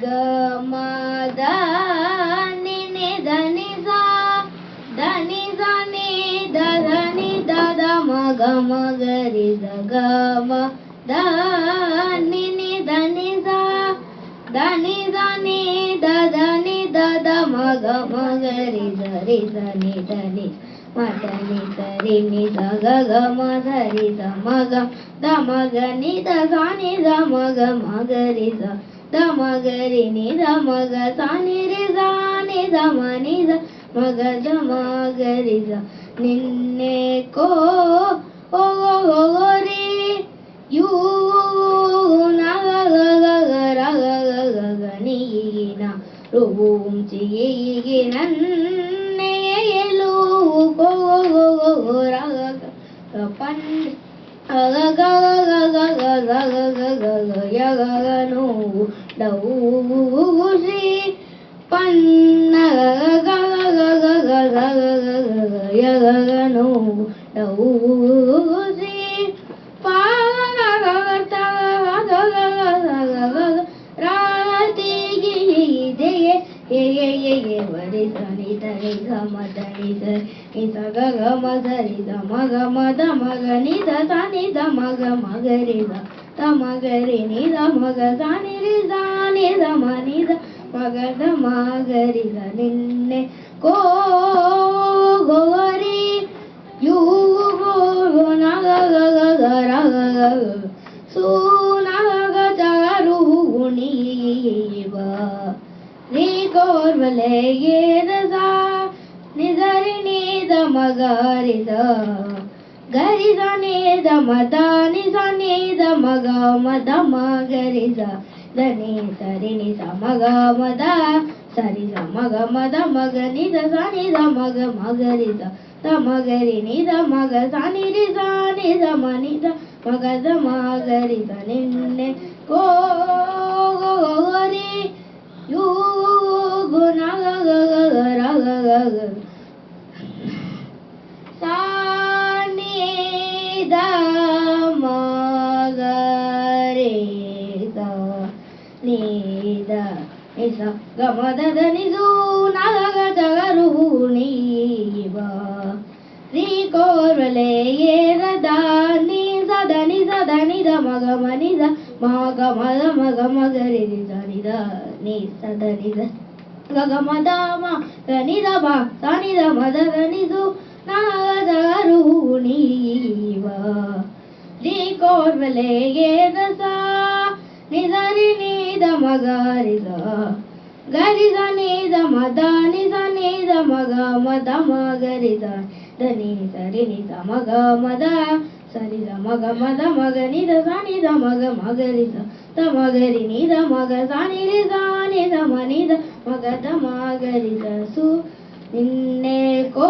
ಗ ಮ ದ ನಿ ನಿ ದ ನಿ ಸ ದ ನಿ ಸ ನಿ ದ ದ ನಿ ದ ದ ಮ ಗ ಮ ಗ ರಿ ದ ಗ ಮ ದ ನಿ ನಿ ದ ನಿ ಸ ದ ನಿ ಸ ನಿ ದ ದ ನಿ ದ ದ ಮ ಗ ಮ ಗ ರಿ ದ ನಿ ದ ನಿ ಮ ದ ನಿ ದ ರಿ ನಿ ದ ಗ ಗ ಮ ದ ರಿ ದ ಮ ಗ ದ ಮ ಗ ನಿ ದ ಸ ನಿ ದ ಮ ಗ ಮ ಗ ರಿ ದ ದ ಮ ಗ ರಿ ನಿ ದ ಮ ಗ ಸ ನಿ ರಿ ದ ನಿ ದ ಮ ನಿ ದ ಮ ಗ ದ ಮ ಗ ರಿ ದ ನಿನ್ನೆ ಕೋ ಓ ಓ ರಿ ಯು ನ ಗ ಗ ಗ ಗ ರ ಗ ಗ ಗ ಗ ನಿ ನ ರು ಚಿ ಗಿ ನನ್ನೆ ಎಲು ಕೋ ರ ಗ ಗ ಪನ್ ಗ ಗ ಗ ಗ ಗ ಗ ಗ ಗ ಗ ಗ ಯ ಗ ಗ ನು ಡೌ ಶ್ರೀ ಪನ್ನ ಗ ಗ ಗ ಗ ಗ ಗ ಗ ಗ ಗ ಯ ಗ ಗ ನು ಡೌ ಶ್ರೀ ಪಾ ಗ ಗ ಗ ತ ಗ ಗ ಗ ಗ ಗ ಗ ರಾತಿ ಗಿ ದೆ ye ye ye ye wari sa ni da ni ga ma da ni da ni sa ga ga ma da ni da ma ga ma da ma ga ni da sa ni da ma ga ri da ma ga ri ni da ma ga sa ni ri sa ni da ma ni da ma ga da ma ga ri da ninne ko go ri yu go na ga ga ga ga ra ga ga su na ga ga ja ru ni ba ನಿ ಕೋರ್ವಲೆ ಏದ ಸಾ ನಿಜರಿ ನೀದ ಮಗರಿದ ಗರಿದ ನೀದ ಮದ ನಿಜ ನೀದ ಮಗ ಮದ ಮಗರಿದ ಧನಿ ಸರಿ ನಿ ಮಗ ಮದ ಸರಿ ಮಗ ಮದ ಮಗ ನಿದ ಸನಿದ ಮಗ ಮಗರಿದ ತ ಮಗರಿ ನಿದ ಮಗ ಸನಿ ರಿ ನಿದ ಮನಿದ ಮಗದ ಮಗರಿದ ನಿನ್ನೆ ಕೋರಿ ಯು ಗು ನ ಗ ಗ ಗ ಗ ರ ಗ ಗ ಗ ಸಾ ನಿ ದ ಮ ಗ ರಿ ದ ನಿ ದ ನಿ ಸ ಗ ಮ ದ ದ ನಿ ದು ನ ಗ ಗ ಜ ಗ ರು ನಿ ಬ ರಿ ಕೋರ್ವಲೆ ಏ ದ ದ ನಿ ಸ ದ ನಿ ಸ ದ ನಿ ದ ಮ ಗ ಮ ನಿ ದ ಮ ಗ ಮ ದ ಮ ಗ ಮ ಗ ರಿ ರಿ ದ ನಿ the ni sa da ni da ga ga ma da ma da ni da ba sa ni da ma da da ni du na ga da ru ni ba ri korvale ge da sa ni da ri ni da ma ga ri da ga ri da ni da ma da ni da ma ga ma da ma ga ri da ni sa ri ni da ma ga ma da sa ni da ma ga ma da ma ga ni da sa ni da ma ga ma ga ri da ತ ಮಗರಿ ನಿದ ಮಗ ಸಾನಿ ರಿ ಸಾನಿ the money the ಮಗ the ಮಗರಿ the ಸು ನಿನ್ನೆ ಕೋ